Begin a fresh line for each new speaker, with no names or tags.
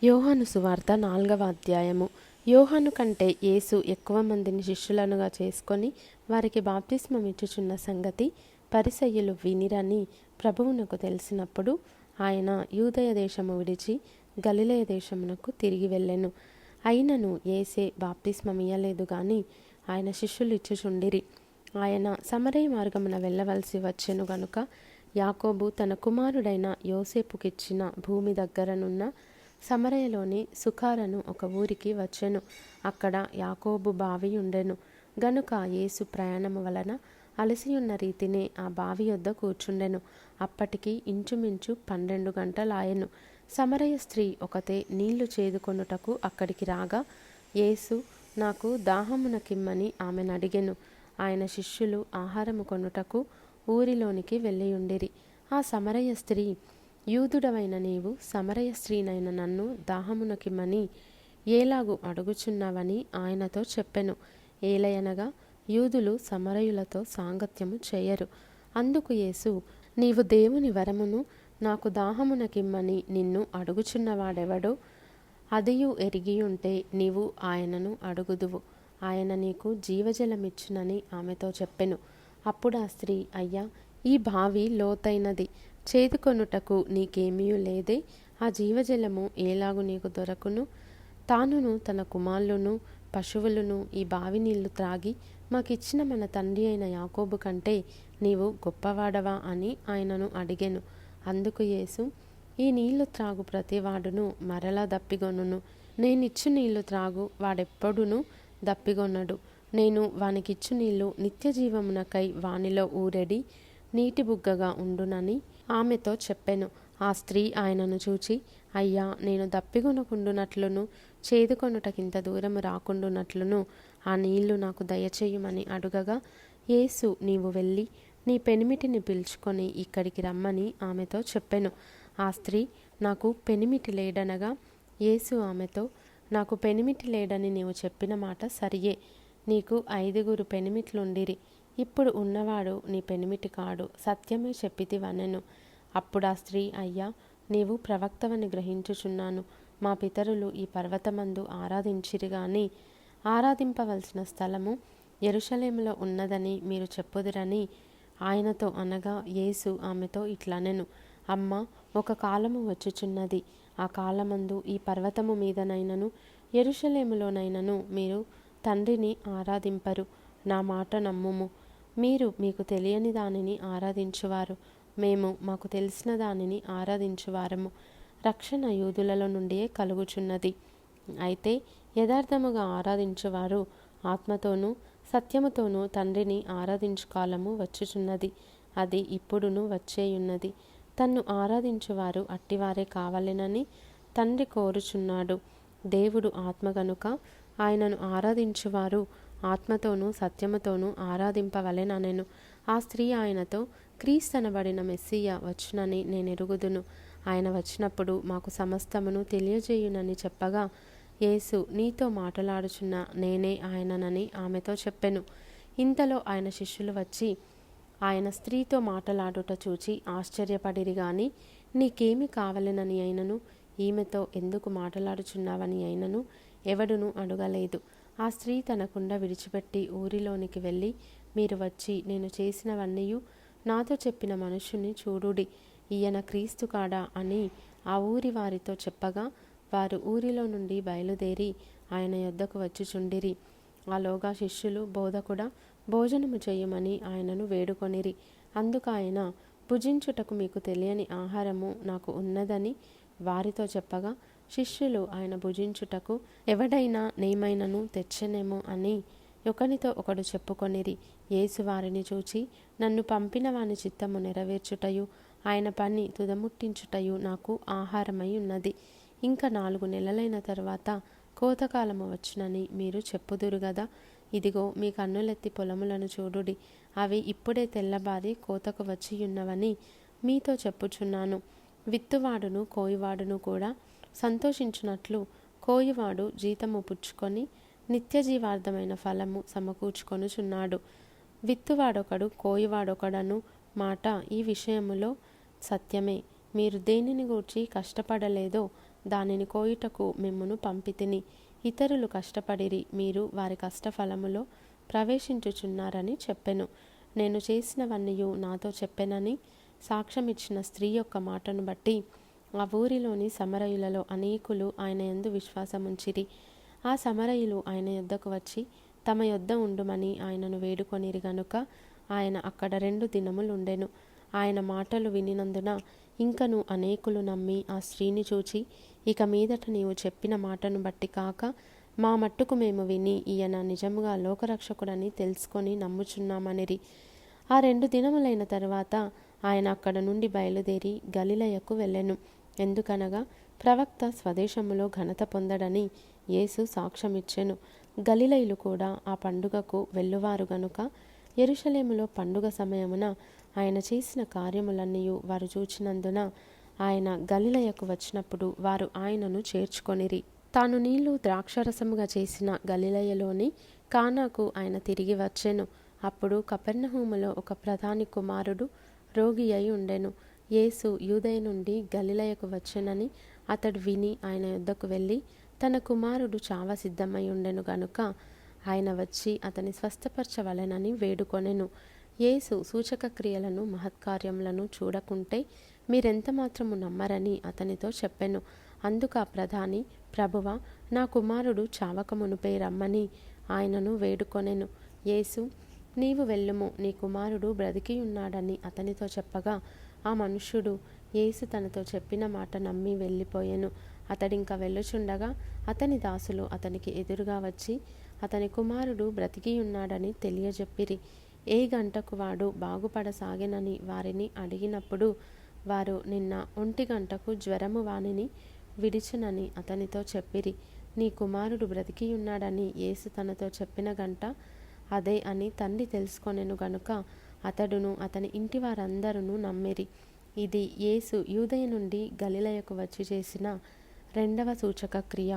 యోహాను సువార్త 4వ అధ్యాయము. యోహాను కంటే యేసు ఎక్కువ మందిని శిష్యులనుగా చేసుకొని వారికి బాప్తిస్మం ఇచ్చుచున్న సంగతి పరిసయ్యులు వినిరని ప్రభువునకు తెలిసినప్పుడు ఆయన యూదయ దేశము విడిచి గలిలయ దేశమునకు తిరిగి వెళ్ళెను. అయినను యేసే బాప్తిస్మం ఇయ్యలేదు గాని ఆయన శిష్యులు ఇచ్చుచుండిరి. ఆయన సమరయ మార్గమున వెళ్ళవలసి వచ్చెను గనుక యాకోబు తన కుమారుడైన యోసేపుకిచ్చిన భూమి దగ్గరనున్న సమరయలోని సుఖారను ఒక ఊరికి వచ్చెను. అక్కడ యాకోబు బావి ఉండెను గనుక యేసు ప్రయాణము వలన అలసియున్న రీతినే ఆ బావి యొద్ద కూర్చుండెను. అప్పటికి ఇంచుమించు 12 గంటలాయెను. సమరయ స్త్రీ ఒకతే నీళ్లు చేదుకొనుటకు అక్కడికి రాగా యేసు నాకు దాహమునకిమ్మని ఆమెనడిగెను. ఆయన శిష్యులు ఆహారము కొనుటకు ఊరిలోనికి వెళ్ళియుండిరి. ఆ సమరయ స్త్రీ, యూదుడవైన నీవు సమరయ స్త్రీనైన నన్ను దాహమునకిమ్మని ఏలాగు అడుగుచున్నావని ఆయనతో చెప్పెను. ఏలయనగా యూదులు సమరయులతో సాంగత్యము చేయరు. అందుకు యేసు, నీవు దేవుని వరమును నాకు దాహమునకిమ్మని నిన్ను అడుగుచున్నవాడెవడో అదియు ఎరిగియుంటే నీవు ఆయనను అడుగుదువు, ఆయన నీకు జీవజలమిచ్చునని ఆమెతో చెప్పెను. అప్పుడు ఆ స్త్రీ, అయ్యా, ఈ బావి లోతైనది, చేదుకొనుటకు నీకేమీ లేదే, ఆ జీవజలము ఏలాగు నీకు దొరకును? తానును తన కుమారులను పశువులను ఈ బావి నీళ్లు త్రాగి మాకిచ్చిన మన తండ్రి అయిన యాకోబు కంటే నీవు గొప్పవాడవా అని ఆయనను అడిగెను. అందుకు యేసు, ఈ నీళ్లు త్రాగు ప్రతివాడును మరలా దప్పిగొనును, నేనిచ్చు నీళ్లు త్రాగు వాడెప్పుడును దప్పిగొనడు. నేను వానికిచ్చు నీళ్లు నిత్య జీవమునకై వానిలో ఊరెడి నీటి బుగ్గగా ఉండునని ఆమెతో చెప్పెను. ఆ స్త్రీ ఆయనను చూచి, అయ్యా, నేను దప్పిగొనకుండునట్లును చేదుకొనుటకింత దూరము రాకుండునట్లును ఆ నీళ్లు నాకు దయచేయుమని అడుగగా యేసు, నీవు వెళ్ళి నీ పెనిమిటిని పిలుచుకొని ఇక్కడికి రమ్మని ఆమెతో చెప్పెను. ఆ స్త్రీ, నాకు పెనిమిటి లేడనగా యేసు ఆమెతో, నాకు పెనిమిటి లేడని నీవు చెప్పిన మాట సరియే. నీకు 5 పెనిమిట్లుండిరి, ఇప్పుడు ఉన్నవాడు నీ పెనిమిటి కాడు, సత్యమే చెప్పితివనెను. అప్పుడా స్త్రీ, అయ్యా, నీవు ప్రవక్తవని గ్రహించుచున్నాను. మా పితరులు ఈ పర్వతమందు ఆరాధించిరి గాని ఆరాధింపవలసిన స్థలము యెరూషలేములో ఉన్నదని మీరు చెప్పుదురని ఆయనతో అనగా యేసు ఆమెతో ఇట్లనెను, అమ్మ, ఒక కాలము వచ్చుచున్నది, ఆ కాలమందు ఈ పర్వతము మీదనైనను యెరూషలేములోనైనను మీరు తండ్రిని ఆరాధింపరు. నా మాట నమ్ముము. మీరు మీకు తెలియని దానిని ఆరాధించువారు, మేము మాకు తెలిసిన దానిని ఆరాధించువారము. రక్షణ యూదులలో నుండియే కలుగుచున్నది. అయితే యథార్థముగా ఆరాధించువారు ఆత్మతోనూ సత్యముతోనూ తండ్రిని ఆరాధించు కాలము వచ్చుచున్నది, అది ఇప్పుడును వచ్చేయున్నది. తన్ను ఆరాధించువారు అట్టివారే కావాలెనని తండ్రి కోరుచున్నాడు. దేవుడు ఆత్మ గనుక ఆయనను ఆరాధించువారు ఆత్మతోనూ సత్యముతోనూ ఆరాధింపవలెననెను. ఆ స్త్రీ ఆయనతో, క్రీస్తనబడిన మెస్సియా వచ్చునని నేనెరుగుదును. ఆయన వచ్చినప్పుడు మాకు సమస్తమును తెలియజేయునని చెప్పగా యేసు, నీతో మాటలాడుచున్న నేనే ఆయననని ఆమెతో చెప్పెను. ఇంతలో ఆయన శిష్యులు వచ్చి ఆయన స్త్రీతో మాటలాడుట చూచి ఆశ్చర్యపడిరి గాని నీకేమి కావలెనని అయినను ఈమెతో ఎందుకు మాటలాడుచున్నావని అయినను ఎవడునూ అడగలేదు. ఆ స్త్రీ తన కుండ విడిచిపెట్టి ఊరిలోనికి వెళ్ళి, మీరు వచ్చి నేను చేసినవన్నీయు నాతో చెప్పిన మనుష్యుని చూడుడి, ఈయన క్రీస్తు కాడా అని ఆ ఊరి వారితో చెప్పగా వారు ఊరిలో నుండి బయలుదేరి ఆయన యొద్దకు వచ్చుచుండిరి. ఆలోగా శిష్యులు, బోధకుడా, భోజనము చేయమని ఆయనను వేడుకొనిరి. అందుకు ఆయన, భుజించుటకు మీకు తెలియని ఆహారము నాకు ఉన్నదని వారితో చెప్పగా శిష్యులు ఆయన భుజించుటకు ఎవడైనా నేమైనను తెచ్చెనేమో అని ఒకనితో ఒకడు చెప్పుకొనిరి. యేసు వారిని చూచి, నన్ను పంపిన వాని చిత్తము నెరవేర్చుటయు ఆయన పని తుదముట్టించుటయు నాకు ఆహారమై ఉన్నది. ఇంకా 4 నెలలైన తరువాత కోతకాలము వచ్చునని మీరు చెప్పుదురు గదా. ఇదిగో, మీ కన్నులెత్తి పొలములను చూడుడి, అవి ఇప్పుడే తెల్లబారి కోతకు వచ్చియున్నవని మీతో చెప్పుచున్నాను. విత్తువాడును కోయువాడును కూడా సంతోషించున్నట్లు కోయువాడు జీతము పుచ్చుకొని నిత్యజీవార్థమైన ఫలము సమకూర్చుకొనుచున్నాడు. విత్తువాడొకడు కోయువాడొకడను మాట ఈ విషయములో సత్యమే. మీరు దేనిని గూర్చి కష్టపడలేదో దానిని కోయుటకు మిమ్మును పంపితిని. ఇతరులు కష్టపడిరి, మీరు వారి కష్టఫలములో ప్రవేశించుచున్నారని చెప్పెను. నేను చేసినవన్నీయు నాతో చెప్పెనని సాక్ష్యమిచ్చిన స్త్రీ యొక్క మాటను బట్టి ఆ ఊరిలోని సమరయులలో అనేకులు ఆయన యందు విశ్వాసముంచిరి. ఆ సమరయులు ఆయన యొద్దకు వచ్చి తమ యొద్ద ఉండుమని ఆయనను వేడుకొనిరి గనుక ఆయన అక్కడ 2 దినములుండెను. ఆయన మాటలు వినినందున ఇంకను అనేకులు నమ్మి ఆ స్త్రీని చూచి, ఇక మీదట నీవు చెప్పిన మాటను బట్టి కాక మా మట్టుకు మేము విని ఈయన నిజముగా లోకరక్షకుడని తెలుసుకొని నమ్ముచున్నామనిరి. ఆ 2 దినములైన తరువాత ఆయన అక్కడ నుండి బయలుదేరి గలిలయకు వెళ్ళెను. ఎందుకనగా ప్రవక్త స్వదేశములో ఘనత పొందడని యేసు సాక్ష్యమిచ్చెను. గలిలయులు కూడా ఆ పండుగకు వెళ్ళువారు గనుక యెరూషలేములో పండుగ సమయమున ఆయన చేసిన కార్యములన్నీయు వారు చూచినందున ఆయన గలిలయకు వచ్చినప్పుడు వారు ఆయనను చేర్చుకొనిరి. తాను నీళ్లు ద్రాక్షరసముగా చేసిన గలిలయలోని కానాకు ఆయన తిరిగి వచ్చెను. అప్పుడు కపెర్నహూములో ఒక ప్రధాని కుమారుడు రోగి అయి ఉండెను. యేసు యూదయ నుండి గలిలయకు వచ్చెనని అతడు విని ఆయన యొద్దకు వెళ్ళి తన కుమారుడు చావ సిద్ధమై ఉండెను గనుక ఆయన వచ్చి అతని స్వస్థపరచవలెనని వేడుకొనెను. యేసు సూచక క్రియలను మహత్కార్యములను చూడకుంటే మీరెంత మాత్రము నమ్మరని అతనితో చెప్పెను. అందుకు ఆ ప్రధాని, ప్రభువా, నా కుమారుడు చావక మునుపే రమ్మని ఆయనను వేడుకొనెను. యేసు, నీవు వెళ్ళుము, నీ కుమారుడు బ్రతికియున్నాడని అతనితో చెప్పగా ఆ మనుష్యుడు యేసు తనతో చెప్పిన మాట నమ్మి వెళ్ళిపోయెను. అతడింక వెళ్ళుచుండగా అతని దాసులు అతనికి ఎదురుగా వచ్చి అతని కుమారుడు బ్రతికియున్నాడని తెలియజెప్పిరి. ఏ గంటకు వాడు బాగుపడసాగెనని వారిని అడిగినప్పుడు వారు, నిన్న 1 గంటకు జ్వరము వానిని విడిచెనని అతనితో చెప్పిరి. నీ కుమారుడు బ్రతికియున్నాడని యేసు తనతో చెప్పిన గంట అదే అని తండ్రి తెలుసుకొనెను గనుక అతడును అతని ఇంటి వారందరూ నమ్మిరి. ఇది యేసు యూదయ నుండి గలిలయకు వచ్చి చేసిన 2వ సూచక క్రియ.